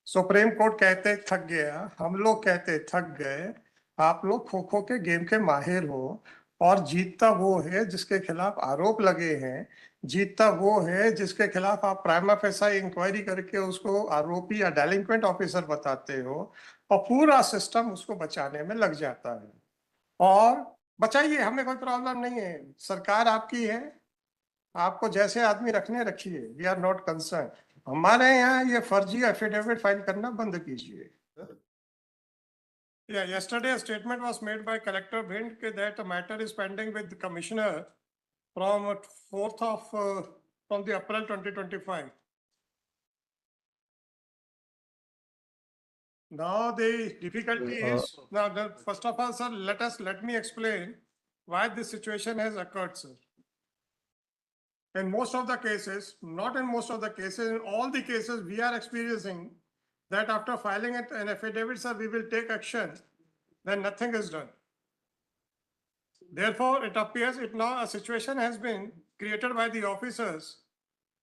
Supreme court कहते थक गया, हम लोग कहते थक गए। आप लोग खो खो के गेम के माहिर हो, और जीतता वो है जिसके खिलाफ आरोप लगे हैं। जीतता वो है जिसके खिलाफ आप प्राइमा फेसाई इंक्वायरी करके उसको आरोपी या डेलिंक्वेंट ऑफिसर बताते हो, और पूरा सिस्टम उसको बचाने में लग जाता है। और बचाइए, हमें कोई प्रॉब्लम नहीं है, सरकार आपकी है, आपको जैसे आदमी रखने रखिए, वी आर नॉट कंसर्न। हमारे यहाँ ये फर्जी एफिडेविट फाइल करना बंद कीजिए। Yeah, yesterday a statement was made by Collector Bhind that the matter is pending with the Commissioner from 4th of from the April 2025. Now the difficulty is first of all, sir, let me explain why this situation has occurred, sir. In most of the cases, not in most of the cases, in all the cases we are experiencing that after filing an affidavit, sir, we will take action, then nothing is done. Therefore, it appears now a situation has been created by the officers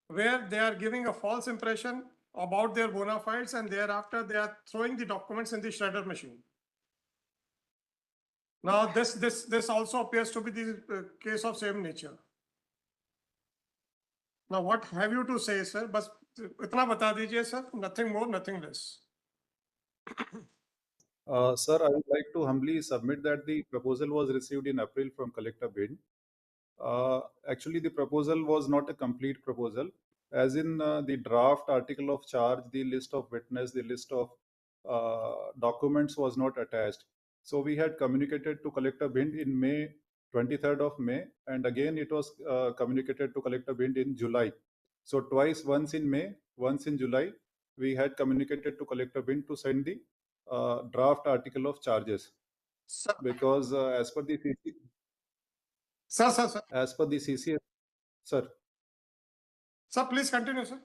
where they are giving a false impression about their bona fides, and thereafter they are throwing the documents in the shredder machine. Now, this also appears to be the case of same nature. Now, what have you to say, sir? बस इतना बता दीजिए, sir. Nothing more, nothing less. Sir, I would like to humbly submit that the proposal was received in April from Collector Bhind. Actually, the proposal was not a complete proposal. As in the draft article of charge, the list of witness, the list of documents was not attached. So we had communicated to Collector Bhind in May, 23rd of May, and again it was communicated to Collector Bhind in July. So twice, once in May, once in July, we had communicated to Collector Bhind to send the draft article of charges. Sir, Because as per the CC, sir. as per the CC, sir. Sir, please continue, sir.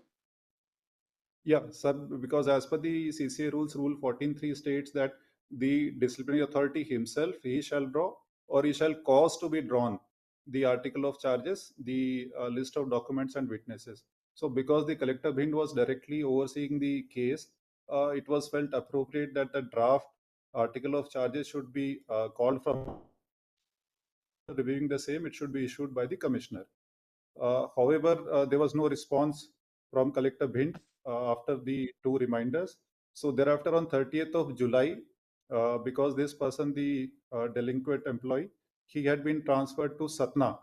Yeah, sir, because as per the CCA rules, Rule 14.3 states that the disciplinary authority himself, he shall draw or he shall cause to be drawn the article of charges, the list of documents and witnesses. So because the Collector Bhind was directly overseeing the case, it was felt appropriate that the draft article of charges should be called from reviewing the same, it should be issued by the commissioner. However, there was no response from Collector Bhind after the two reminders. So thereafter, on 30th of July, because this person, the delinquent employee, he had been transferred to Satna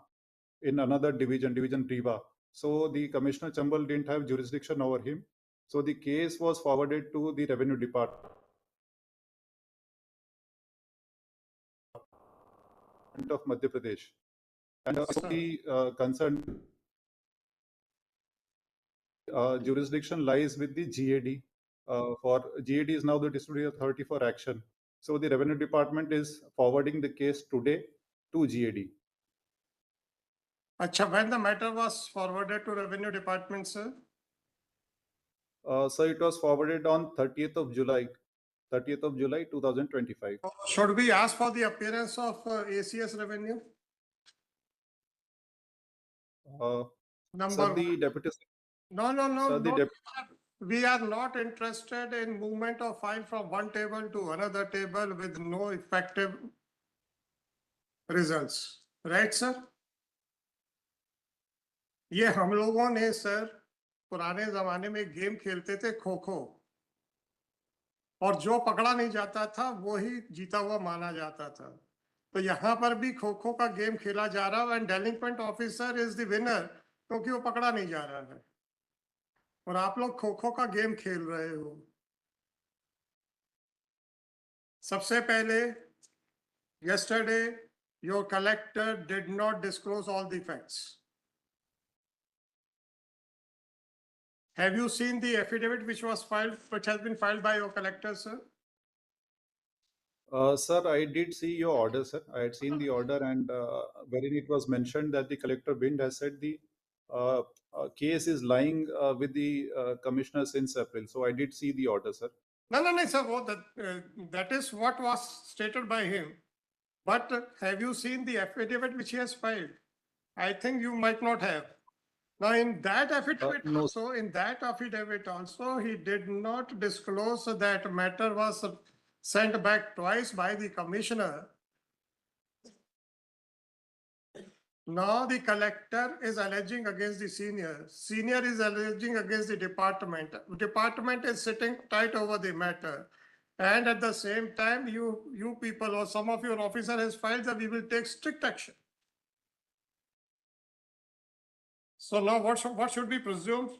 in another division, Division Riva. So the Commissioner Chambal didn't have jurisdiction over him. So the case was forwarded to the Revenue Department of Madhya Pradesh. And the concerned jurisdiction lies with the GAD. For GAD is now the disciplinary authority for action. So the Revenue Department is forwarding the case today to GAD. Acha, when the matter was forwarded to Revenue Department, sir? So it was forwarded on 30th of July, 30th of July 2025. Should we ask for the appearance of ACS Revenue? Sir, the deputy. No. Sir, the We are not interested in movement of file from one table to another table with no effective results. Right, sir? ये हम लोगों ने, sir, पुराने जमाने में game खेलते थे, खो खो, और जो पकड़ा नहीं जाता था वो ही जीता हुआ माना जाता था। तो यहाँ पर भी खो खो का गेम खेला जा रहा है, and delinquent officer is the winner, क्योंकि वो पकड़ा नहीं जा रहा है, और आप लोग खो खो का गेम खेल रहे हो। सबसे पहले, yesterday your collector did not disclose all the facts. Have you seen the affidavit which has been filed by your collector, sir? Sir, I did see your order, sir. I had seen the order, and wherein it was mentioned that the Collector Bhind has said the case is lying with the commissioner since April. So I did see the order, sir. No, sir. That is what was stated by him. But have you seen the affidavit which he has filed? I think you might not have. Now, in that affidavit No. also, he did not disclose that matter was sent back twice by the commissioner. Now the collector is alleging against the senior. Senior is alleging against the department. Department is sitting tight over the matter. And at the same time, you people or some of your officer has filed that we will take strict action. So now what should be presumed?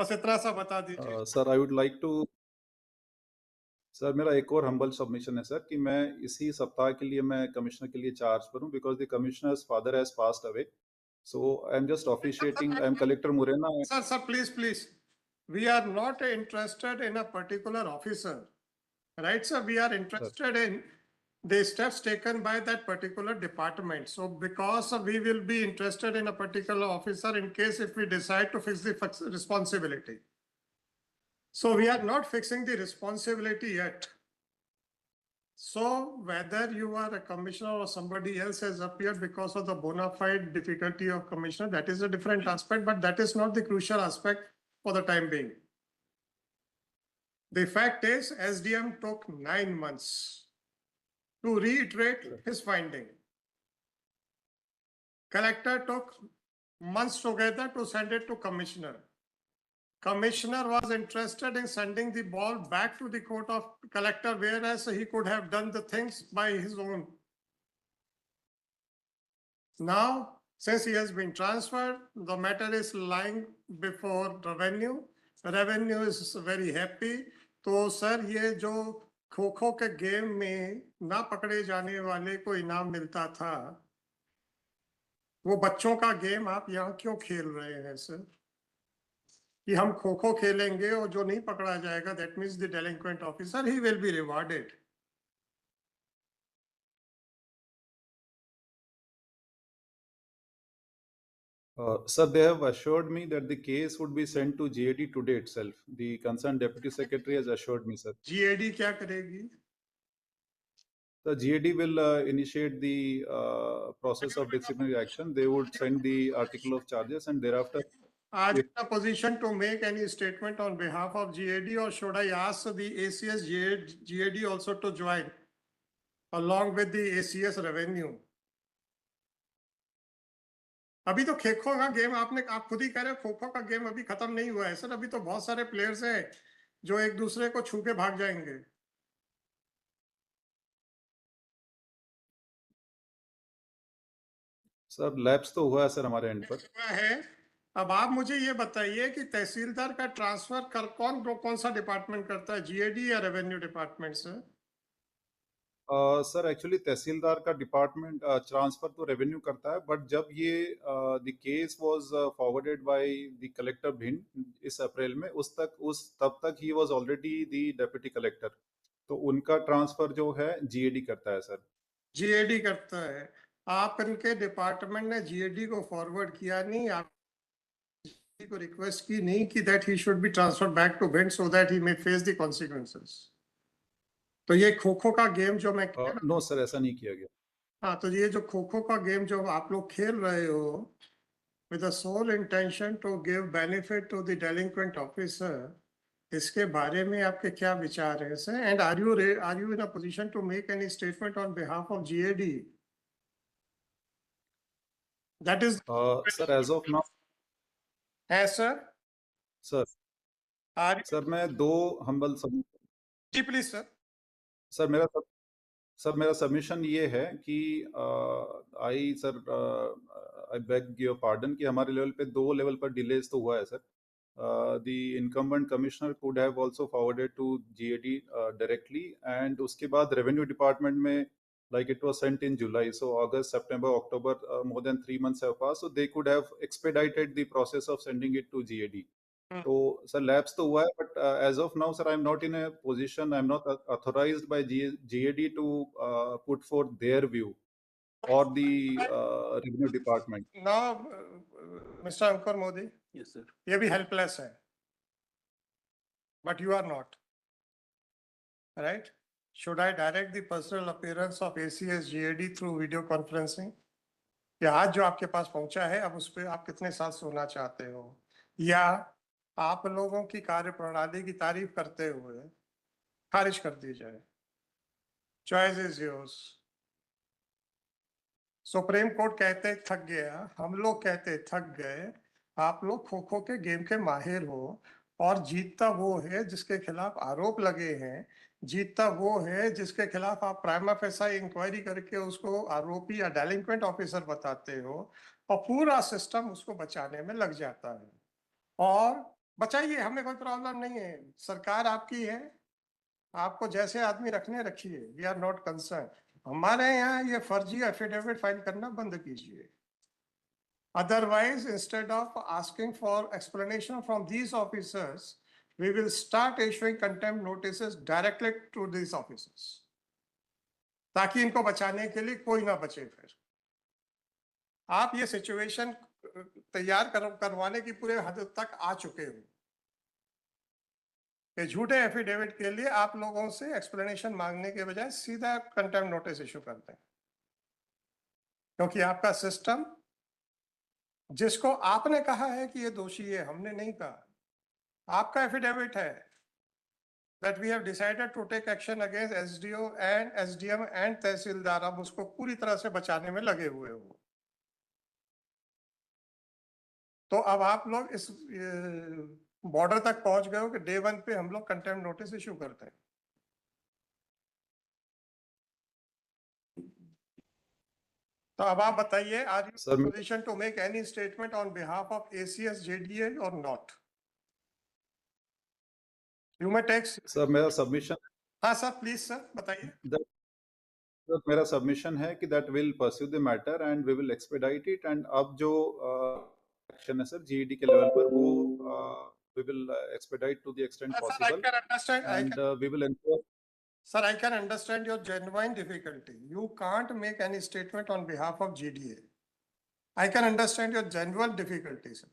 बस इतना सा बता दीजिए. Sir I would like to sir मेरा एक और humble submission है sir कि मैं इसी सप्ताह के लिए मैं कमिश्नर के लिए चार्ज पर हूं because the commissioners father has passed away so I am just officiating I am collector Morena. Sir, please. We are not interested in a particular officer. Right, sir? We are interested in the steps taken by that particular department. So because we will be interested in a particular officer in case if we decide to fix the responsibility. So we are not fixing the responsibility yet. So whether you are a commissioner or somebody else has appeared because of the bona fide difficulty of commissioner, that is a different aspect, but that is not the crucial aspect for the time being. The fact is SDM took 9 months to reiterate his finding. Collector took months together to send it to commissioner. Commissioner was interested in sending the ball back to the court of collector, whereas he could have done the things by his own. Now, since he has been transferred, the matter is lying before revenue. Revenue is very happy. तो sir ये जो खो खो के game में ना पकड़े जाने वाले को इनाम मिलता था, वो बच्चों का गेम आप यहाँ क्यों खेल रहे हैं सर? कि हम खो खो खेलेंगे और जो नहीं पकड़ा जाएगा, that means the delinquent officer, he will be rewarded. Sir, they have assured me that the case would be sent to GAD today itself. The concerned deputy secretary has assured me, sir. GAD क्या करेगी? The GAD will initiate the process of disciplinary action. They would send the article of charges and thereafter. Are you in a position to make any statement on behalf of GAD, or should I ask the ACS GAD also to join along with the ACS revenue? अभी तो खो का game आप खुद ही कह रहे हो, खो का गेम अभी खत्म नहीं हुआ है सर. अभी तो बहुत सारे प्लेयर्स हैं जो एक दूसरे को छू के भाग जाएंगे. सर लैप्स तो हुआ है सर हमारे एंड पर. हुआ है. अब आप मुझे ये बताइए कि तहसीलदार का ट्रांसफर कौन सा डिपार्टमेंट करता है, जीएडी या रेवेन्यू डिपार्टमेंट से? सर एक्चुअली तहसीलदार का डिपार्टमेंट ट्रांसफर तो रेवेन्यू करता है, बट जब ये the case was forwarded by the collector Bhind इस अप्रैल में, तब तक he was already the deputy collector, तो उनका ट्रांसफर जो है जीएडी करता है सर. जीएडी करता है. आप इनके डिपार्टमेंट ने जीएडी को फॉरवर्ड किया नहीं, आप को रिक्वेस्ट की नहीं कि that he should be transfer back to Bhind so that he may face the consequences? तो ये खो खो का गेम जो मैं नो सर ऐसा नहीं किया गया. हाँ, तो ये जो खो खो का गेम जो आप लोग खेल रहे हो with the sole intention to give benefit to the delinquent officer, इसके बारे में आपके क्या विचार हैं sir? And are you in a position to make any statement on behalf of GAD? That is sir as of now. है sir. Sir मैं दो हम्बल जी प्लीज सर. सर मेरा सबमिशन ये है कि आई बेग योर पार्डन कि हमारे लेवल पे 2 लेवल पर डिलेज तो हुआ है sir. The incumbent commissioner could have also forwarded to GAD directly, and उसके बाद रेवेन्यू डिपार्टमेंट में like it was sent in July, so August, September, October, more than 3 months have passed, so they could have expedited the process of sending it to GAD. So sir lapse to hua hai, but as of now sir I am not in a position, I am not authorized by GAD to put forth their view or the revenue department. Now Mr. Ankur Modi, yes sir, ये भी helpless है, but you are not, right? Should I direct the personal appearance of ACS GAD through video conferencing? कि आज जो आपके पास पहुंचा है अब उस पर आप कितने साल सोना चाहते हो, या आप लोगों की कार्य प्रणाली की तारीफ करते हुए खारिज कर दी जाए। Choice is yours. Supreme court कहते थक गया, हम लोग कहते थक गए, आप लोग खो खो के गेम के माहिर हो, और जीतता वो है जिसके खिलाफ आरोप लगे हैं, जीतता वो है जिसके खिलाफ आप प्राइमा फेसाई इंक्वायरी करके उसको आरोपी या डेलिंक्वेंट ऑफिसर बताते हो, और पूरा सिस्टम उसको बचाने में लग जाता है। और बचाइए, हमें कोई प्रॉब्लम नहीं है, सरकार आपकी है, आपको जैसे आदमी रखने रखिए, वी आर नॉट कंसर्न। हमारे यहाँ ये फर्जी एफिडेविट फाइल करना बंद कीजिए। Otherwise, instead of asking for explanation from these officers, we will start issuing contempt notices directly to these officers, ताकि इनको बचाने के लिए कोई ना बचे। फिर आप ये सिचुएशन तैयार करवाने की पूरे हद तक आ चुके हो कि झूठे एफिडेविट के लिए आप लोगों से एक्सप्लेनेशन मांगने के बजाय सीधा कंटेम्प्ट नोटिस इशू करते हैं, क्योंकि आपका सिस्टम, जिसको आपने कहा है कि ये दोषी है, हमने नहीं कहा, आपका एफिडेविट है that we have decided to take action against SDO and SDM and तहसीलदार, अब उसको पूरी तरह से बचाने में लगे हुए हो। तो अब आप लोग इस बॉर्डर तक पहुंच गए हो कि डे 1 पे हम लोग कंटेम्प्ट नोटिस इशू करते हैं। तो अब आप बताइए, are you in position to make any statement on behalf of ACS JDA और not? You may take. Sir मेरा सबमिशन, हाँ सर, प्लीज सर बताइए। मेरा सबमिशन है कि that will pursue the matter and we will expedite it. And अब जो action है सर जीईडी के लेवल पर, वो we will expedite to the extent possible and we will ensure. Sir, I can understand your genuine difficulty. You can't make any statement on behalf of GDA. I can understand your genuine difficulty, sir.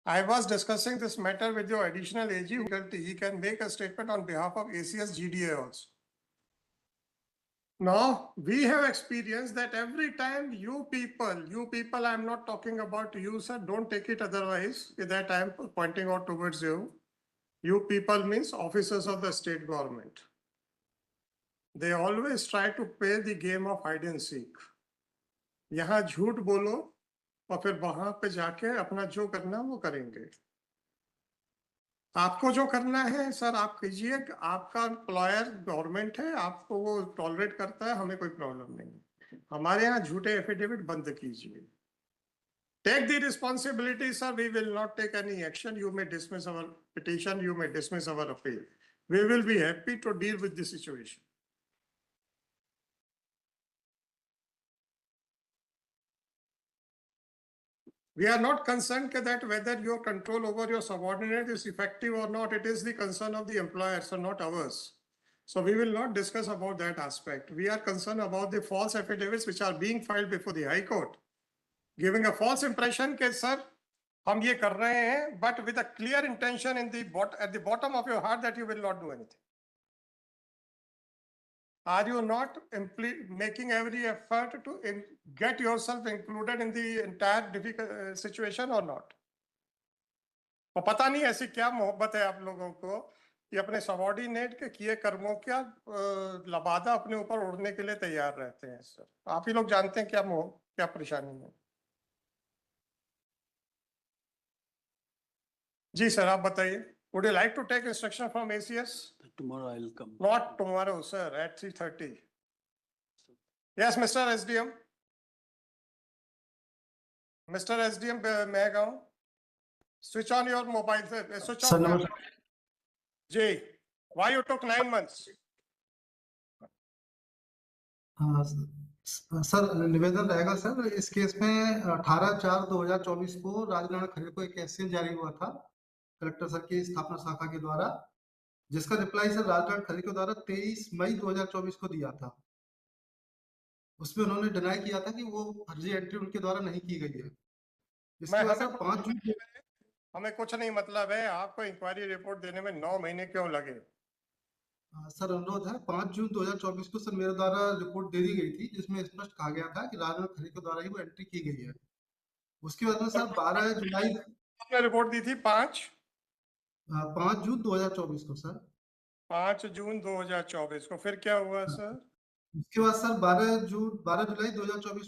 I was discussing this matter with your additional AG. He can make a statement on behalf of ACS GDA also. Now, we have experienced that every time you people, I'm not talking about you, sir, don't take it otherwise, that I'm pointing out towards you. You people means officers of the state government. They always try to play the game of hide and seek. यहाँ झूठ बोलो और फिर वहां पे जाके अपना जो करना वो करेंगे। आपको जो करना है सर आप कीजिए, आपका एम्प्लॉयर गवर्नमेंट है, आपको वो टॉलरेट करता है, हमें कोई प्रॉब्लम नहीं। हमारे यहाँ झूठे एफिडेविट बंद कीजिए। Take the responsibility, sir. We will not take any action. You may dismiss our petition. You may dismiss our appeal. We will be happy to deal with the situation. We are not concerned that whether your control over your subordinate is effective or not. It is the concern of the employer, so not ours. So we will not discuss about that aspect. We are concerned about the false affidavits which are being filed before the High Court, giving a false impression that, sir, हम ये कर रहे हैं, but with a clear intention at the bottom of your heart that you will not do anything. Are you not making every effort to get yourself included in the entire difficult situation or not? और पता नहीं ऐसी क्या मोहब्बत है आप लोगों को कि अपने सबॉर्डिनेट के किए कर्मों का लबादा अपने ऊपर उड़ने के लिए तैयार रहते हैं। सर आप ही लोग जानते हैं क्या परेशानी है। जी सर आप बताइए। Would you like to take instruction from ACS? Tomorrow I'll come. Not tomorrow, sir, at 3:30. Yes, Mr. SDM. Mr. SDM, Megaon. Switch on your mobile. Switch on. Sir, Jay, why you took 9 months? Sir निवेदन रहेगा sir, इस case में 18/4/2024 को राजनारायण खरे को एक SL जारी हुआ था कलेक्टर सर की स्थापना शाखा के द्वारा, जिसका रिप्लाई सर राजनारायण खरे के द्वारा 23 मई 2024 को दिया था। उसमें उन्होंने डिनाई किया था कि वो फर्जी एंट्री उनके द्वारा नहीं की गई है। इसके बाद सर 5 जून, हमें कुछ नहीं मतलब है आपको इंक्वायरी रिपोर्ट देने में 9 महीने क्यों लगे। सर अनुरोध है 5 जून 2024 को सर मेरे द्वारा रिपोर्ट दे दी गई थी जिसमें स्पष्ट कहा गया था कि राजनाथ खरे के द्वारा ही वो एंट्री की गई है। उसके बाद में सर 12 जुलाई आपने रिपोर्ट दी थी 5 जून 2024 को सर। 5 जून 2024 को, फिर क्या हुआ सर? उसके बाद सर 12 जुलाई 2024 को